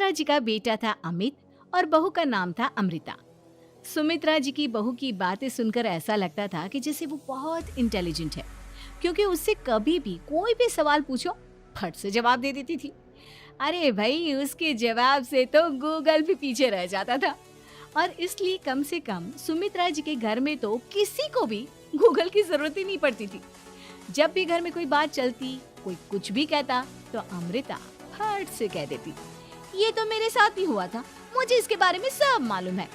सुमित्रा जी का बेटा था अमित और बहू का नाम था अमृता। सुमित्रा जी की बहू की बातें सुनकर ऐसा लगता था कि जैसे वो बहुत इंटेलिजेंट है, क्योंकि उससे कभी भी कोई भी सवाल पूछो फट से जवाब दे देती थी। अरे भाई, उसके जवाब से तो गूगल भी पीछे रह जाता था। और इसलिए कम से कम सुमित्रा जी के घर में तो किसी को भी गूगल की जरूरत ही नहीं पड़ती थी। जब भी घर में कोई बात चलती, कोई कुछ भी कहता, तो अमृता फट से कह देती, ये तो मेरे साथ भी हुआ था, मुझे इसके बारे में सब मालूम है।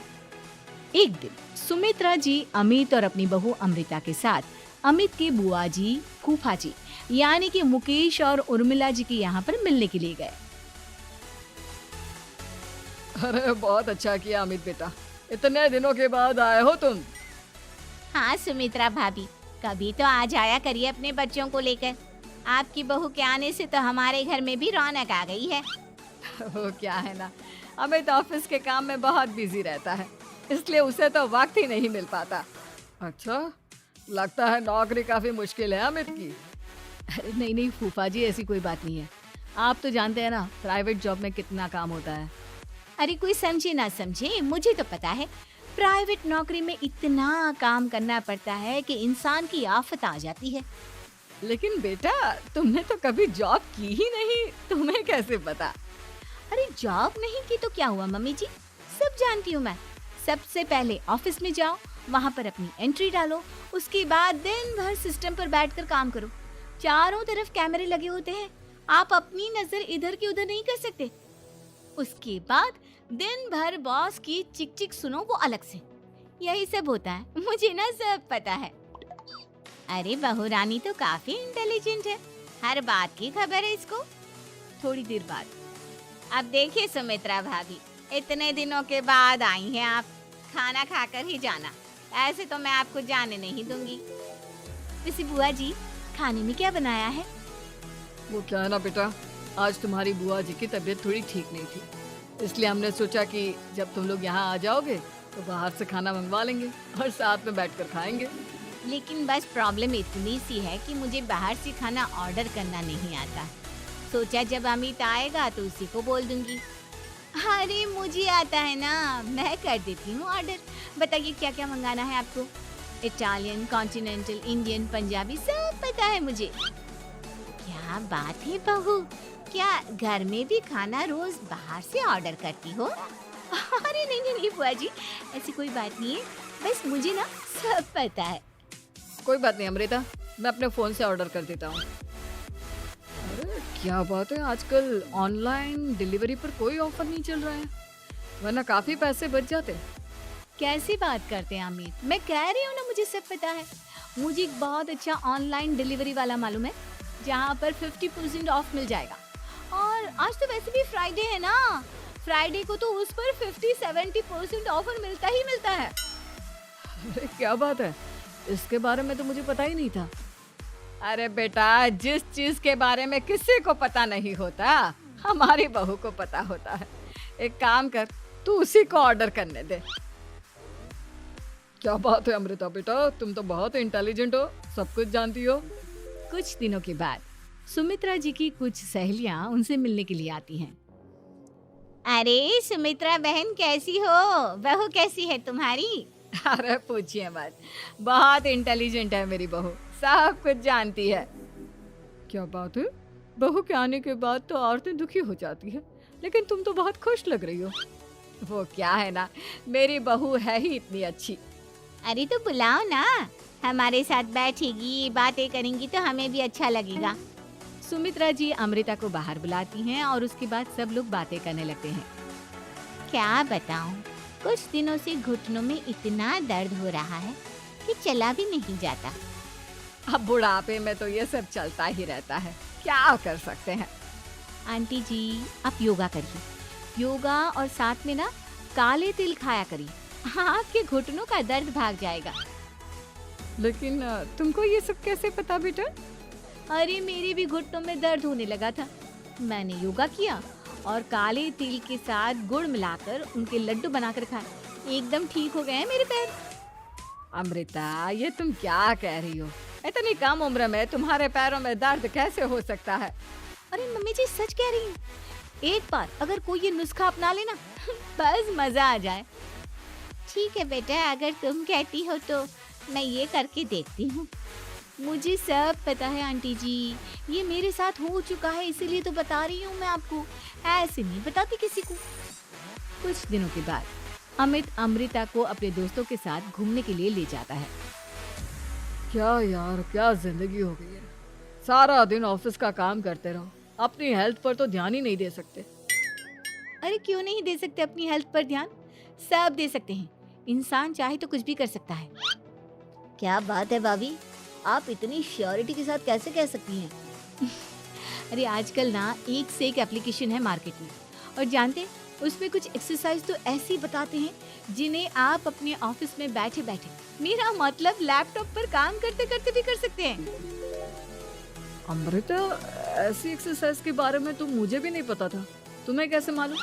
एक दिन सुमित्रा जी अमित और अपनी बहू अमृता के साथ अमित के बुआ जी, फूफा जी यानी कि मुकेश और उर्मिला जी के यहाँ पर मिलने के लिए गए। अरे बहुत अच्छा किया अमित बेटा, इतने दिनों के बाद आए हो तुम। हाँ सुमित्रा भाभी, कभी तो आ जाया करिए अपने बच्चों को लेकर। आपकी बहू के आने से तो हमारे घर में भी रौनक आ गई है। वो क्या है ना, अमित ऑफिस के काम में बहुत बिजी रहता है, इसलिए उसे तो वक्त ही नहीं मिल पाता। अच्छा, लगता है नौकरी काफी मुश्किल है अमित की। अरे नहीं नहीं फूफा जी, ऐसी कोई बात नहीं है। आप तो जानते हैं ना प्राइवेट जॉब में कितना काम होता है। अरे कोई समझे ना समझे, मुझे तो पता है प्राइवेट नौकरी में इतना काम करना पड़ता है कि इंसान की आफत आ जाती है। लेकिन बेटा, तुमने तो कभी जॉब की ही नहीं, तुम्हें कैसे पता? अरे जॉब नहीं की तो क्या हुआ मम्मी जी, सब जानती हूँ मैं। सबसे पहले ऑफिस में जाओ, वहाँ पर अपनी एंट्री डालो, उसके बाद दिन भर सिस्टम पर बैठकर काम करो। चारों तरफ कैमरे लगे होते हैं, आप अपनी नजर इधर की उधर नहीं कर सकते। उसके बाद दिन भर बॉस की चिक चिक सुनो, वो अलग से। यही सब होता है, मुझे ना सब पता है। अरे बहू रानी तो काफी इंटेलिजेंट है, हर बात की खबर है इसको। थोड़ी देर बाद अब देखिए सुमित्रा भाभी, इतने दिनों के बाद आई हैं आप, खाना खाकर ही जाना, ऐसे तो मैं आपको जाने नहीं दूंगी। वैसे बुआ जी, खाने में क्या बनाया है? वो क्या है ना बेटा, आज तुम्हारी बुआ जी की तबीयत थोड़ी ठीक नहीं थी, इसलिए हमने सोचा कि जब तुम लोग यहाँ आ जाओगे तो बाहर से खाना मंगवा लेंगे और साथ में बैठकर खाएंगे। लेकिन बस प्रॉब्लम इतनी सी है कि मुझे बाहर से खाना ऑर्डर करना नहीं आता। सोचा जब अमित आएगा तो उसी को बोल दूंगी। अरे मुझे आता है ना, मैं कर देती हूँ ऑर्डर। बताइए क्या क्या मंगाना है आपको? इटालियन, कॉन्टिनेंटल, इंडियन, पंजाबी, सब पता है मुझे। क्या बात है बहू, क्या घर में भी खाना रोज बाहर से ऑर्डर करती हो? अरे नहीं नहीं बुआ जी, ऐसी कोई बात नहीं है, बस मुझे ना सब पता है। कोई बात नहीं अमृता, मैं अपने फोन से ऑर्डर कर देता हूँ। अरे क्या बात है, आजकल ऑनलाइन डिलीवरी पर कोई ऑफर नहीं चल रहा है, वरना काफी पैसे बच जाते। कैसी बात करते हैं अमित, मैं कह रही हूँ ना मुझे सब पता है। मुझे एक बहुत अच्छा ऑनलाइन डिलीवरी वाला मालूम है, जहाँ पर 50% ऑफ मिल जाएगा। और आज तो वैसे भी फ्राइडे है ना, फ्राइडे को तो उस पर 50-70% ऑफर मिलता ही मिलता है। अरे क्या बात है, इसके बारे में तो मुझे पता ही नहीं था। अरे बेटा, जिस चीज के बारे में किसी को पता नहीं होता, हमारी बहू को पता होता है। एक काम कर, तू उसी को ऑर्डर करने दे। क्या बात है अमृता बेटा, तुम तो बहुत इंटेलिजेंट हो, सब कुछ जानती हो। कुछ दिनों के बाद सुमित्रा जी की कुछ सहेलियां उनसे मिलने के लिए आती हैं। अरे सुमित्रा बहन कैसी हो, बहू कैसी है तुम्हारी? अरे पूछिए मत, बहुत इंटेलिजेंट है मेरी बहू, सब कुछ जानती है। क्या बात है, बहू के आने के बाद तो औरतें दुखी हो जाती है, लेकिन तुम तो बहुत खुश लग रही हो। वो क्या है ना, मेरी बहू है ही इतनी अच्छी। अरे तो बुलाओ ना, हमारे साथ बैठेगी, बातें करेंगी तो हमें भी अच्छा लगेगा। सुमित्रा जी अमृता को बाहर बुलाती हैं और उसके बाद सब लोग बातें करने लगते हैं। क्या बताऊं, कुछ दिनों से घुटनों में इतना दर्द हो रहा है कि चला भी नहीं जाता। अब बुढ़ापे में तो ये सब चलता ही रहता है, क्या कर सकते हैं। आंटी जी, आप योगा करिए, योगा और साथ में ना काले तिल खाया करिए, आपके घुटनों का दर्द भाग जाएगा। लेकिन तुमको ये सब कैसे पता बेटा? अरे मेरे भी घुटनों में दर्द होने लगा था, मैंने योगा किया और काले तिल के साथ गुड़ मिलाकर उनके लड्डू बनाकर खाए, एकदम ठीक हो गए हैं मेरे पैर। अमृता, ये तुम क्या कह रही हो? इतनी कम उम्र में तुम्हारे पैरों में दर्द कैसे हो सकता है? अरे मम्मी जी, सच कह रही हूँ, एक बार अगर कोई ये नुस्खा अपना लेना बस मजा आ जाए। ठीक है बेटा, अगर तुम कहती हो तो मैं ये करके देखती हूँ। मुझे सब पता है आंटी जी, ये मेरे साथ हो चुका है, इसीलिए तो बता रही हूँ मैं आपको, ऐसे नहीं बताती किसी को। कुछ दिनों के बाद अमित अमृता को अपने दोस्तों के साथ घूमने के लिए ले जाता है। क्या यार, क्या जिंदगी हो गई है। सारा दिन ऑफिस का काम करते रहो, अपनी हेल्थ पर तो ध्यान ही नहीं दे सकते। अरे क्यों नहीं दे सकते अपनी हेल्थ पर ध्यान, सब दे सकते हैं। इंसान चाहे तो कुछ भी कर सकता है। क्या बात है भाभी, आप इतनी श्योरिटी के साथ कैसे कह सकती हैं? अरे आजकल ना एक से एक एप्लीकेशन है मार्केट में, और जानते हैं उसमें कुछ एक्सरसाइज तो ऐसी बताते हैं जिन्हें आप अपने ऑफिस में बैठे बैठे, मेरा मतलब लैपटॉप पर काम करते करते भी कर सकते हैं। अमृता, ऐसी एक्सरसाइज के बारे में तो मुझे भी नहीं पता था, तुम्हें कैसे मालूम?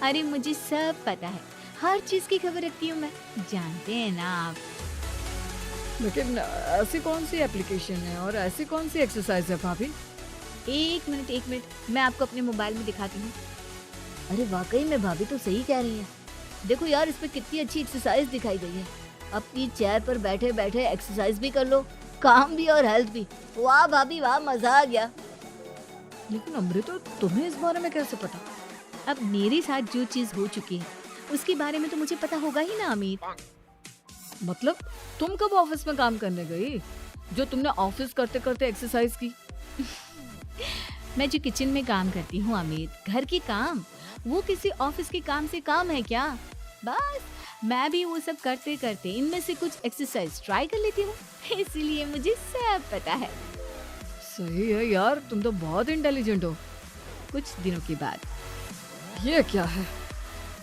अरे मुझे सब पता है, हर चीज की खबर रखती हूँ मैं, जानते हैं ना आप। लेकिन ऐसी कौन सी एप्लीकेशन है और ऐसी कौन सी एक्सरसाइज है भाभी? एक मिनट, मैं आपको अपने मोबाइल में दिखाती हूँ। अरे वाकई में भाभी तो सही कह रही हैं। देखो यार, इस पे कितनी अच्छी एक्सरसाइज दिखाई गई है। अपनी चेयर पर बैठे बैठे एक्सरसाइज भी कर लो, काम भी और हेल्थ भी। वाह भाभी वाह, मजा आ गया। लेकिन अमृता, तुम्हें इस बारे में कैसे पता? अब मेरे साथ जो चीज हो चुकी है उसके बारे में तो मुझे पता होगा ही ना अमित। मतलब तुम कब ऑफिस में काम करने गई जो तुमने ऑफिस करते करते एक्सरसाइज की? मैं जो किचन में काम करती हूँ अमित, घर के काम, वो किसी ऑफिस के काम से काम है क्या? बस मैं भी वो सब करते करते इनमें से कुछ एक्सरसाइज ट्राई कर लेती हूँ, इसीलिए मुझे सब पता है। सही है यार, तुम तो बहुत इंटेलिजेंट हो। कुछ दिनों के बाद ये क्या है?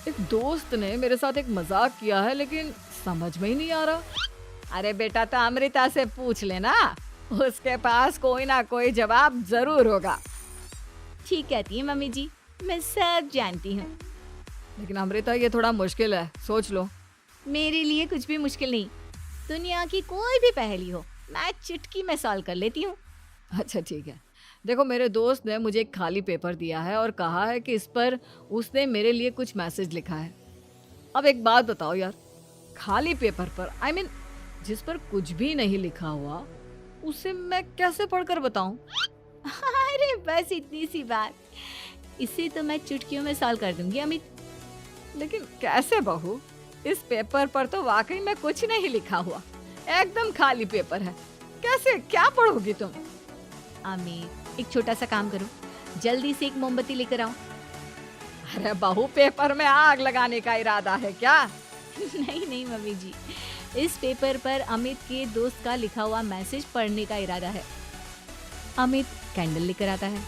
एक दोस्त ने मेरे साथ एक मजाक किया है, लेकिन समझ में ही नहीं आ रहा। अरे बेटा, तो अमृता से पूछ लेना, उसके पास कोई ना कोई जवाब जरूर होगा। ठीक कहती है मम्मी जी, मैं सब जानती हूँ। लेकिन अमृता, ये थोड़ा मुश्किल है, सोच लो। मेरे लिए कुछ भी मुश्किल नहीं, दुनिया की कोई भी पहेली हो मैं चुटकी में सॉल्व कर लेती हूँ। अच्छा ठीक है, देखो मेरे दोस्त ने मुझे एक खाली पेपर दिया है और कहा है कि इस पर उसने मेरे लिए कुछ मैसेज लिखा है। अब एक बात बताओ यार, खाली पेपर पर, I mean, जिस पर कुछ भी नहीं लिखा हुआ, उसे मैं कैसे पढ़कर बताऊं? अरे बस इतनी सी बात, इसे तो मैं चुटकियों में सॉल्व कर दूंगी अमित। लेकिन कैसे बहू? इस पेपर पर तो वाकई में कुछ नहीं लिखा हुआ, एकदम खाली पेपर है, कैसे, क्या पढ़ोगी तुम? अमित, एक छोटा सा काम करो, जल्दी से एक मोमबत्ती लेकर आओ। अरे बहू, पेपर में आग लगाने का इरादा है क्या? नहीं मम्मी जी, इस पेपर पर अमित के दोस्त का लिखा हुआ मैसेज पढ़ने का इरादा है। अमित कैंडल लेकर आता है।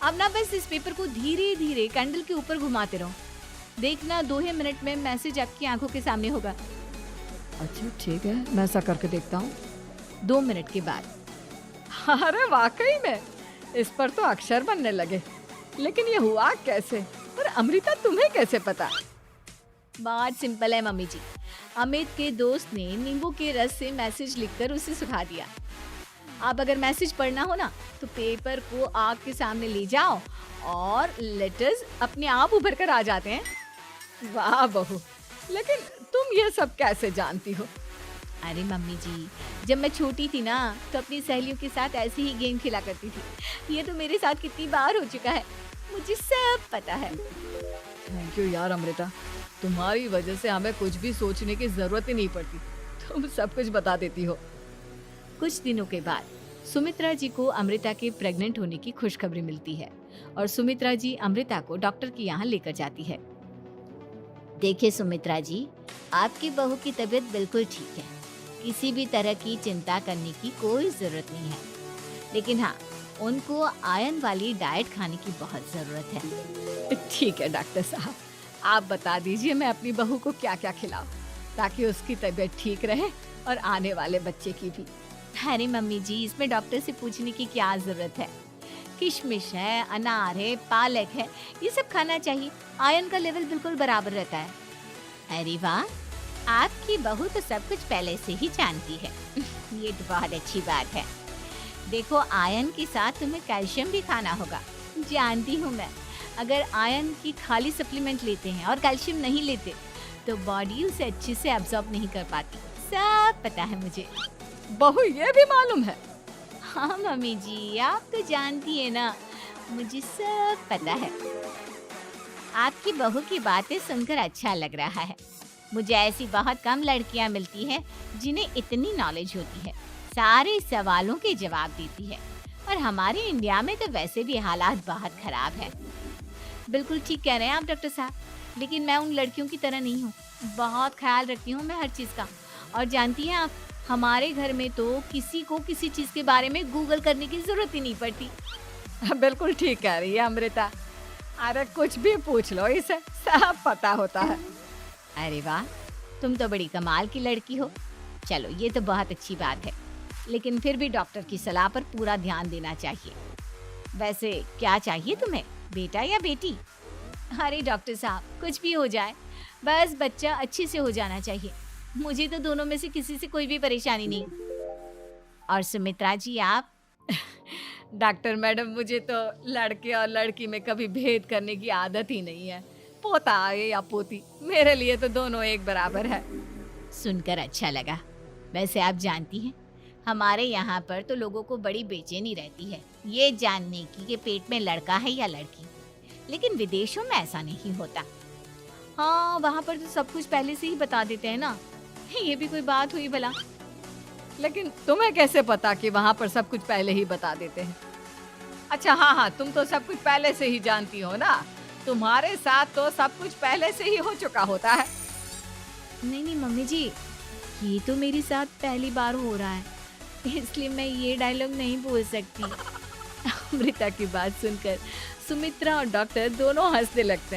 अब ना बस इस पेपर को धीरे धीरे कैंडल के ऊपर घुमाते रहो, देखना 2 ही मिनट में मैसेज आपकी आंखों के सामने होगा। अच्छा ठीक है, मैं ऐसा करके देखता हूँ। 2 मिनट के बाद, अरे वाकई में इस पर तो अक्षर बनने लगे, लेकिन ये हुआ कैसे? और अमृता, तुम्हें कैसे पता? बात सिंपल है मम्मी जी, अमित के दोस्त ने नींबू के रस से मैसेज लिखकर उसे सुखा दिया। अब अगर मैसेज पढ़ना हो ना, तो पेपर को आग के सामने ले जाओ और लेटर्स अपने आप उभर कर आ जाते हैं। वाह बहू, लेकिन तुम ये सब कैसे जानती हो? अरे मम्मी जी, जब मैं छोटी थी ना, तो अपनी सहेलियों के साथ ऐसे ही गेम खेला करती थी। ये तो मेरे साथ कितनी बार हो चुका है, मुझे सब पता है। थैंक यू यार अमृता, तुम्हारी वजह से हमें कुछ भी सोचने की जरूरत ही नहीं पड़ती, तुम सब कुछ बता देती हो। कुछ दिनों के बाद सुमित्रा जी को अमृता के प्रेग्नेंट होने की खुशखबरी मिलती है और सुमित्रा जी अमृता को डॉक्टर के यहाँ लेकर जाती है। देखिए सुमित्रा जी, आपकी बहू की तबीयत बिल्कुल ठीक है, किसी भी तरह की चिंता करने की कोई जरूरत नहीं है। लेकिन हाँ, उनको आयरन वाली डाइट खाने की बहुत जरूरत है। ठीक है डॉक्टर साहब, आप बता दीजिए मैं अपनी बहू को क्या क्या खिलाऊं ताकि उसकी तबीयत ठीक रहे और आने वाले बच्चे की भी। अरे मम्मी जी, इसमें डॉक्टर से पूछने की क्या जरूरत है, किशमिश है, अनार है, पालक है, ये सब खाना चाहिए, आयरन का लेवल बिल्कुल बराबर रहता है। अरे वाह, आपकी बहू तो सब कुछ पहले से ही जानती है। ये तो बहुत अच्छी बात है। देखो, आयरन के साथ तुम्हें कैल्शियम भी खाना होगा। जानती हूँ मैं, अगर आयरन की खाली सप्लीमेंट लेते हैं और कैल्शियम नहीं लेते तो बॉडी उसे अच्छे से एब्जॉर्ब नहीं कर पाती। सब पता है मुझे। बहू ये भी मालूम है? हाँ मम्मी जी, आप तो जानती है ना, मुझे सब पता है। आपकी बहू की बातें सुनकर अच्छा लग रहा है। मुझे ऐसी बहुत कम लड़कियां मिलती हैं जिन्हें इतनी नॉलेज होती है, सारे सवालों के जवाब देती है। और हमारे इंडिया में तो वैसे भी हालात बहुत खराब है। बिल्कुल ठीक कह रहे हैं आप डॉक्टर साहब, लेकिन मैं उन लड़कियों की तरह नहीं हूँ। बहुत ख्याल रखती हूँ मैं हर चीज़ का। और जानती हैं आप, हमारे घर में तो किसी को किसी चीज़ के बारे में गूगल करने की ज़रूरत ही नहीं पड़ती। बिल्कुल ठीक कह रही है अमृता। अरे कुछ भी पूछ लो इसे, सब पता होता है। अरे वाह, तुम तो बड़ी कमाल की लड़की हो। चलो, ये तो बहुत अच्छी बात है, लेकिन फिर भी डॉक्टर की सलाह पर पूरा ध्यान देना चाहिए। वैसे क्या चाहिए तुम्हें, बेटा या बेटी? अरे डॉक्टर साहब, कुछ भी हो जाए, बस बच्चा अच्छे से हो जाना चाहिए। मुझे तो दोनों में से किसी से कोई भी परेशानी नहीं। और सुमित्रा जी, आप? डॉक्टर मैडम, मुझे तो लड़के और लड़की में कभी भेद करने की आदत ही नहीं है। पोता आए या पोती, मेरे लिए तो दोनों एक बराबर है। सुनकर अच्छा लगा। वैसे आप जानती हैं, हमारे यहाँ पर तो लोगों को बड़ी बेचैनी रहती है ये जानने की कि पेट में लड़का है या लड़की। लेकिन विदेशों में ऐसा नहीं होता। हाँ, वहाँ पर तो सब कुछ पहले से ही बता देते हैं ना। ये भी कोई बात हुई भला? लेकिन तुम्हें कैसे पता कि वहाँ पर सब कुछ पहले ही बता देते हैं? अच्छा हाँ, तुम तो सब कुछ पहले से ही जानती हो ना। तुम्हारे साथ तो सब कुछ पहले से ही हो चुका होता है। नहीं मम्मी जी, ये तो मेरे साथ पहली बार हो रहा है, इसलिए मैं ये डायलॉग नहीं बोल सकती। अमृता की बात सुनकर सुमित्रा और डॉक्टर दोनों हंसने लगते हैं।